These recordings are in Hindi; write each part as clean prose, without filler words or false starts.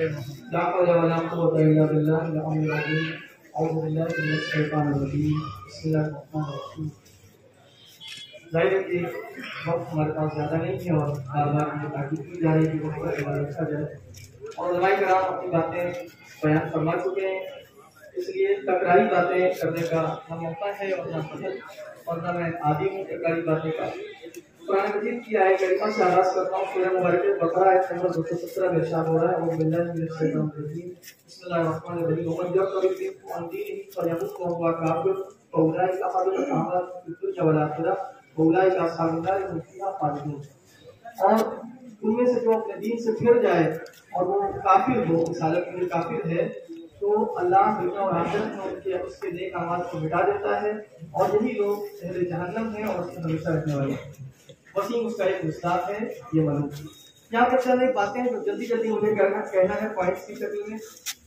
ला हौला वला कुव्वता इल्ला बिल्लाहिल अलिय्यिल अज़ीम। अऊज़ु बिल्लाहि मिनश शैतानिर रजीम। बिस्मिल्लाहिर रहमानिर रहीम। जाहिर है कि वक्त हमारे पास ज़्यादा नहीं है और बार-बार ये ताकीद की जा रही है कि वक्त पर हमारा रखा जाए और उलमाए किराम अपनी बातें बयान फरमा चुके हैं, इसलिए तकरारी बातें करने का ना मौका है और ना पसंद और ना मैं आदी हूँ तकरारी बातें का। कुरान मजीद की आयत करीमा से आगाज़ करता हूँ। सूरह मुबारक बकरा आयत नंबर 217 में इरशाद हो रहा है, और बिल्लाहि मिनश शैतानिर रजीम। बिस्मिल्लाहिर रहमानिर रहीम। वमन यक़्तरिफ़ अन दीनिही फयमुत वहुव काफ़िर फउलाइका हबितत अमालुहुम फ़िद दुन्या वल आखिरह वउलाइका अस्हाबुन नार हुम फ़ीहा ख़ालिदून। और उनमें से जो अपने दीन से फिर जाए और वो काफिर हो, इस हालत में काफिर है, तो अल्लाह दुनिया और आखिरत में उनके उसके नेक अमाल को मिटा देता है और यही लोग अहले जहन्नम हैं और उसमें हमेशा रहने वाले हैं। वसीम उसका एक मुस्ताद है ये मलूक। यहाँ पर चंद एक बातें जो जल्दी जल्दी मुझे कहना है पॉइंट्स की शक्ल में,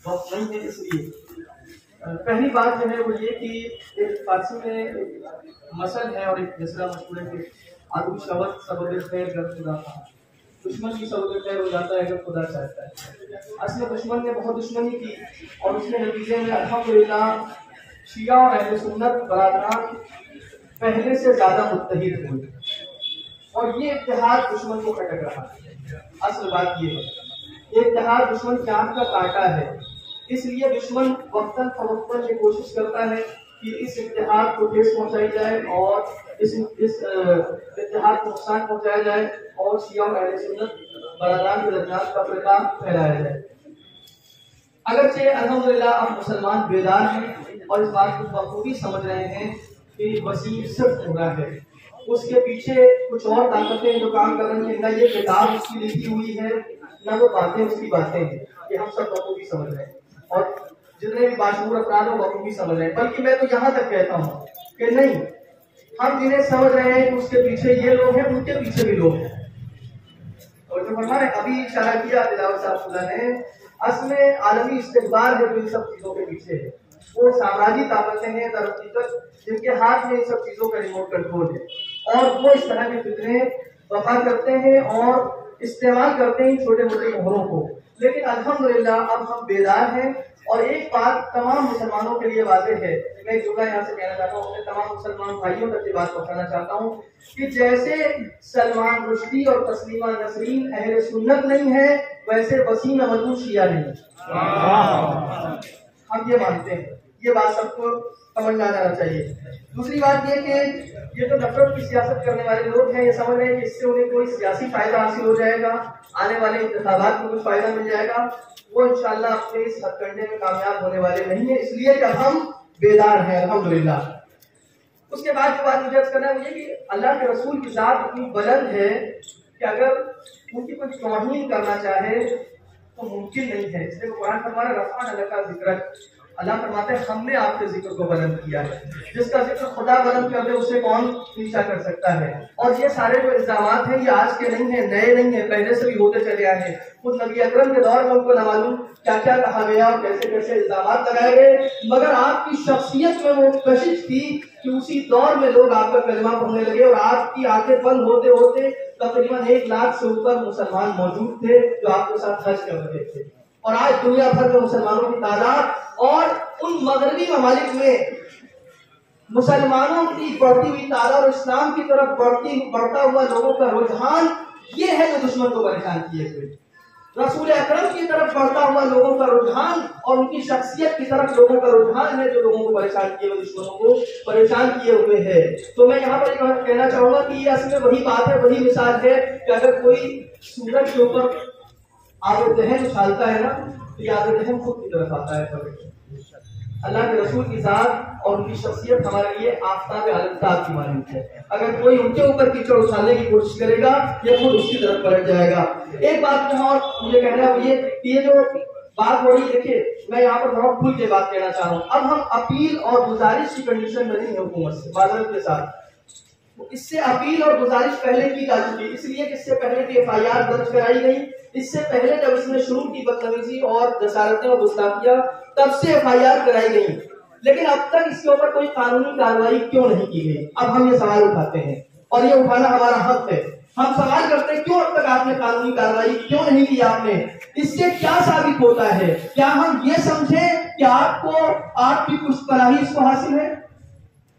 वक्त नहीं है इसलिए। पहली बात जो है वो ये कि एक फारसी में एक मसल है और एक दूसरा मशहूर है कि आदमी शब्द सबब खैर कर खुदा था, दुश्मन की सबब खैर हो जाता है अगर खुदा चाहता है। असल दुश्मन ने बहुत दुश्मनी की और उसके नतीजे में अल्हम्दुलिल्लाह शिया और अहले सुन्नत बरादरान पहले से ज्यादा मुत्तहिद हुए और ये इत्तेहाद दुश्मन को खटक रहा है। असल बात ये है, ये इत्तेहाद दुश्मन चांद का कांटा है, इसलिए दुश्मन वक्तन फवक्तन ये कोशिश करता है कि इस इत्तेहाद को ठेस पहुंचाई जाए और इस इत्तेहाद को नुकसान पहुंचाया जाए और शिया और अहले सुन्नत बरादरान के दरमियान तफरीका फैलाया जाए। अगरचे अल्हम्दुलिल्लाह अब मुसलमान बेदार हैं और इस बात को बखूबी समझ रहे हैं कि वसीम सिर्फ गुमराह है, उसके पीछे कुछ और ताकतें जो काम कर रही है, न ये किताब उसकी लिखी हुई है न वो बातें उसकी बातें हैं, ये हम सब बखूबी समझ रहे हैं और जितने भी बाशूर अफराद हो बखूबी समझ रहे हैं। बल्कि मैं तो यहाँ तक कहता हूँ कि नहीं, हम जिन्हें समझ रहे हैं कि उसके पीछे ये लोग हैं, उनके पीछे भी लोग हैं। और जो हमारे अभी इशारा किया दिलावर साहब ने, असल में आलमी इस्तिकबार है जो इन सब चीजों के पीछे है। वो साम्राज्य ताकतें हैं दरअसल जिनके हाथ में इन सब चीजों का रिमोट कंट्रोल है और वो इस तरह के फितने वफा करते हैं और इस्तेमाल करते हैं छोटे मोटे मोहरों को। लेकिन अल्हम्दुलिल्लाह अब हम बेदार हैं और एक बात तमाम मुसलमानों के लिए वाज़ेह है, मैं एक जुमला यहाँ से कहना चाहता हूँ, अपने तमाम मुसलमान भाइयों तक ये बात पहुँचाना चाहता हूँ कि जैसे सलमान रुश्दी और तस्लीमा नसरीन अहले सुन्नत नहीं है, वैसे वसीम अहमद शिया नहीं। हम ये मानते हैं, ये बात सबको समझ में आ जाना चाहिए। दूसरी बात ये कि ये जो नफरत की सियासत करने वाले लोग हैं, ये समझ रहे हैं कि इससे उन्हें कोई सियासी फायदा हासिल हो जाएगा, आने वाले इंतखाबात में कुछ फायदा मिल जाएगा। वो इंशाल्लाह अपने इस हथकंडे में कामयाब होने वाले नहीं है, इसलिए कि हम बेदार हैं अल्हम्दुलिल्लाह। उसके बाद जो बात मुझे करना है वो ये कि अल्लाह के रसूल की जात इतनी बुलंद है कि अगर उनकी कोई तौहीन करना चाहे तो मुमकिन नहीं है। इसलिए कुरान फरमा रहा है रफ़अना लका ज़िक्रक, अल्लाह फरमाते हैं हमने आपके जिक्र को बुलंद किया है। जिसका जिक्र खुदा बुलंद कर दे उसे कौन नीचा कर सकता है। और ये सारे जो इल्जामात हैं ये आज के नहीं है, नए नहीं है, पहले से भी होते चले आए हैं। खुद नबी अकरम के दौर में उनको न मालूम क्या क्या कहा गया और कैसे कैसे इल्जामात लगाए गए, मगर आपकी शख्सियत में वो कशिश थी कि उसी दौर में लोग आपका कलमा पढ़ने लगे और आपकी आंखें बंद होते होते तकरीबन 1 लाख से ऊपर मुसलमान मौजूद थे जो आपके साथ हज कर रहे थे। और आज दुनिया भर में मुसलमानों की तादाद और उन मगरबी ममालिक में मुसलमानों की बढ़ती हुई तादाद और इस्लाम की तरफ बढ़ता हुआ लोगों का रुझान ये है जो दुश्मन को परेशान किए हुए। रसूल अकरम की तरफ बढ़ता हुआ लोगों का रुझान और उनकी शख्सियत की तरफ लोगों का रुझान है जो लोगों को परेशान किए हुए, दुश्मनों को परेशान किए हुए है। तो मैं यहाँ पर कहना चाहूंगा कि ये असल में वही बात है, वही मिसाल है कि अगर कोई सूरज के ऊपर आब दहन उछालता है ना तो आब दहन खुद की तरफ आता है। अल्लाह के रसूल की जात और उनकी शख्सियत हमारे लिए आफताब आलमताब की मानंद है। अगर कोई उनके ऊपर कीचड़ उछालने की कोशिश करेगा ये खुद उसकी तरफ पलट जाएगा। एक बात यहाँ और मुझे कहना है ये जो बात हो रही, देखिए मैं यहाँ पर बहुत खुल के बात कहना चाह रहा हूँ। अब हम अपील और गुजारिश की कंडीशन में नहीं है हुकूमत से, बादल के साथ इससे अपील और गुजारिश पहले की जा चुकी, इसलिए कि इससे पहले की FIR दर्ज कराई गई, इससे पहले जब इसने शुरू की बदतमीजी और जसारतें और गुस्ताखियां तब से FIR कराई गई, लेकिन अब तक इसके ऊपर कोई कानूनी कार्रवाई क्यों नहीं की गई। अब हम ये सवाल उठाते हैं और ये उठाना हमारा हक है हम सवाल करते हैं क्यों अब तक आपने कानूनी कार्रवाई क्यों नहीं की आपने? इससे क्या साबित होता है? क्या हम ये समझें कि आपको आपकी पुष्पराही इसको हासिल है?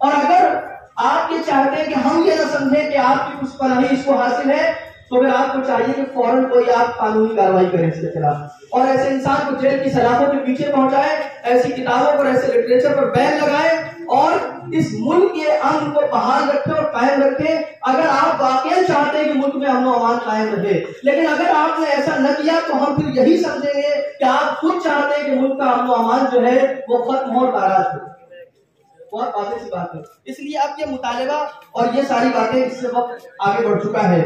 और अगर आप ये चाहते हैं कि हम ये ना समझें कि आपकी पुष्पराही इसको हासिल है, तो फिर आपको चाहिए कि फौरन कोई आप कानूनी कार्रवाई करें इसके खिलाफ और ऐसे इंसान को जेल की सलाखों के पीछे पहुंचाए, ऐसी किताबों पर, ऐसे लिटरेचर पर बैन लगाए और इस मुल्क के अमन को बहाल रखें और कायम रखें। अगर आप वाकई चाहते हैं कि मुल्क में अमन और अमान कायम रहे, लेकिन अगर आपने ऐसा न किया तो हम फिर यही समझेंगे कि आप खुद चाहते हैं कि मुल्क का अमन और अमान जो है वो खत्म हो, नाराज हो। बहुत वाज़ेह सी बात है। इसलिए अब ये मुतालिबा और ये सारी बातें इससे वक्त आगे बढ़ चुका है।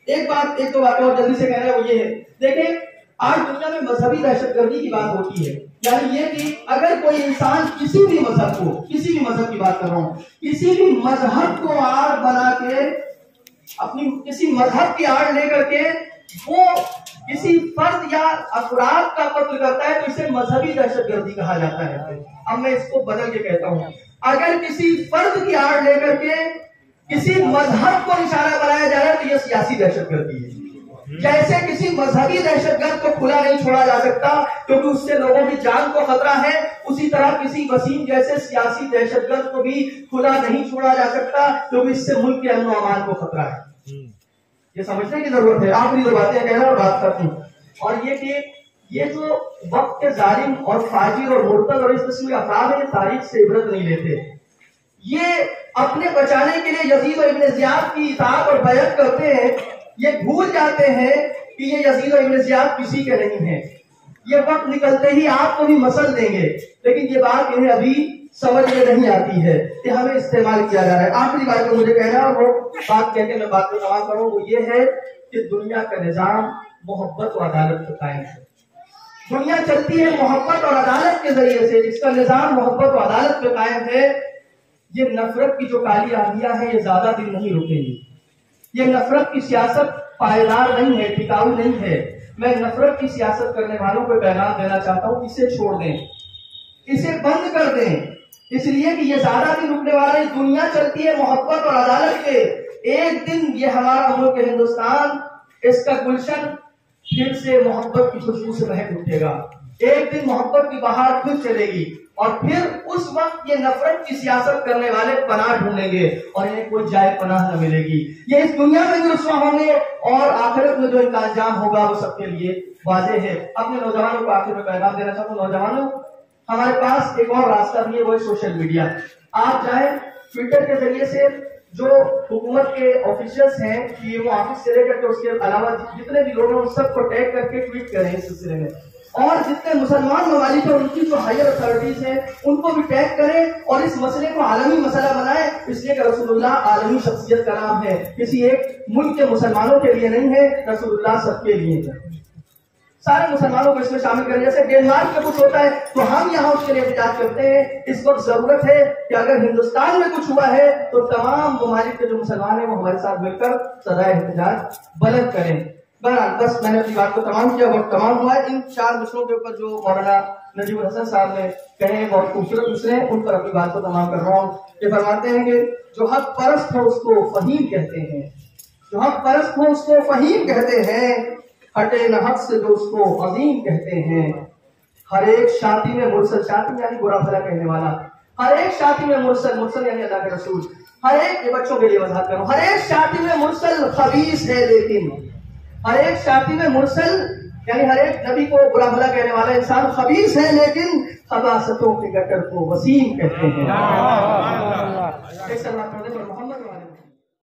एक दो बातें और जल्दी से कह रहे हैं वो ये है, देखें आज दुनिया में मजहबी दहशतगर्दी की बात होती है, यानी ये कि अगर कोई इंसान किसी भी मजहब को, किसी भी मजहब की बात कर रहा हूं, किसी भी मजहब को आड़ बना के, अपनी किसी मजहब की आड़ लेकर के वो किसी फर्द या अफराद का कत्ल करता है, तो इसे मजहबी दहशतगर्दी कहा जाता है। अब मैं इसको बदल के कहता हूं, अगर किसी फर्द की आड़ लेकर के किसी मजहब को निशाना बनाया जा रहा है तो यह सियासी दहशतगर्दी है। जैसे किसी मजहबी दहशतगर्द को खुला नहीं छोड़ा जा सकता क्योंकि उससे लोगों की जान को खतरा है, उसी तरह किसी वसीम जैसे सियासी दहशतगर्द को भी खुला नहीं छोड़ा जा सकता क्योंकि इससे मुल्क के अमन और अमान को खतरा है। ये समझने की जरूरत है। आखिरी दो बातें कहना और बात करती हूँ, और ये कि ये जो वक्त के जालिम और फाजिर और मुर्तद और इस किस्म के अफराद है, तारीख से इबरत नहीं लेते। ये अपने बचाने के लिए यजीद और इब्न ज़ियाद की इताअत और बैअत करते हैं। ये भूल जाते हैं कि ये यजीद और इब्न ज़ियाद किसी के नहीं हैं। ये वक्त निकलते ही आपको भी मसल देंगे, लेकिन ये बात इन्हें अभी समझ में नहीं आती है कि हमें इस्तेमाल किया जा रहा है। आखिरी बात जो मुझे कहना है वो बात कहकर मैं बात को तमाम करूं, वो ये है कि दुनिया का निजाम मोहब्बत और अदालत पर कायम है। दुनिया चलती है मोहब्बत और अदालत के जरिए से, जिसका निजाम मोहब्बत और अदालत पे कायम है। ये नफरत की जो काली आंधियां हैं ये ज्यादा दिन नहीं रुकेंगी। ये नफरत की सियासत पायदार नहीं है, टिकाऊ नहीं है। मैं नफरत की सियासत करने वालों को पैगाम देना चाहता हूं, इसे छोड़ दें, इसे बंद कर दें, इसलिए कि ये ज्यादा दिन रुकने वाला है। दुनिया चलती है मोहब्बत और अदालत पे। एक दिन ये हमारा मुल्क हिंदुस्तान, इसका गुलशन फिर से मोहब्बत की खुशबू से महक उठेगा। एक दिन मोहब्बत की बहार फिर चलेगी और फिर उस वक्त ये नफरत की सियासत करने वाले पनाह ढूंढेंगे और इन्हें कोई जाए पनाह न मिलेगी। ये इस दुनिया में भी रुस्वा होंगे और आखिरत में जो इनका अंजाम होगा वो सबके लिए वाज़ेह है। अपने नौजवानों को आखिर में पैगाम देना चाहता हूँ, नौजवानों हमारे पास एक और रास्ता भी है, वो है सोशल मीडिया। आप चाहे ट्विटर के जरिए से जो हुकूमत के ऑफिशियल्स हैं कि वो ऑफिस से लेकर के उसके अलावा जितने भी लोग हैं उन सबको टैग करके ट्वीट करें इस सिलसिले में, और जितने मुसलमान ममालिक हैं उनकी जो हायर अथॉरिटीज हैं उनको भी टैग करें और इस मसले को आलमी मसला बनाएं। इसलिए कि रसूलुल्लाह आलमी शख्सियत का नाम है, किसी एक मुल्क के मुसलमानों के लिए नहीं है, रसूलुल्लाह सबके लिए है। सारे मुसलमानों को इसमें शामिल करें। जैसे डेनमार्क में कुछ होता है तो हम यहाँ उसके लिए एहतजाज करते हैं। इस वक्त जरूरत है कि अगर हिंदुस्तान में कुछ हुआ है तो तमाम ममालिक के जो मुसलमान हैं वो हमारे साथ मिलकर सदाए एहतजाज बुलंद करें। बहरहाल बस मैंने अपनी बात को तमाम किया, वक्त तमाम हुआ है। इन 4 मिसरों के ऊपर जो मौलाना नजीबुल हसन साहब ने कहे बहुत खूबसूरत मिसरे हैं, उन पर अपनी बात को तमाम कर रहा हूँ। ये फरमाते हैं कि जो हक परस्त हो उसको फहीम कहते हैं, जो हक परस्त हो उसको फहीम कहते हैं, हटे न हक से जो उसको अजीम कहते हैं। हर एक शादी में मुरसल, शादी यानी बुरा भला कहने वाला, हर एक शादी में मुरसल, मुरसल यानी अल्लाह के रसूल, हर एक बच्चों के लिए वजाहत करूं, हर एक शादी में मुरसल खबीस है, लेकिन हर एक शादी में मुरसल यानी हर एक नबी को बुरा भला कहने वाला इंसान खबीस है, लेकिन खबासतों के गटर को वसीम कहते हैं। मोहम्मद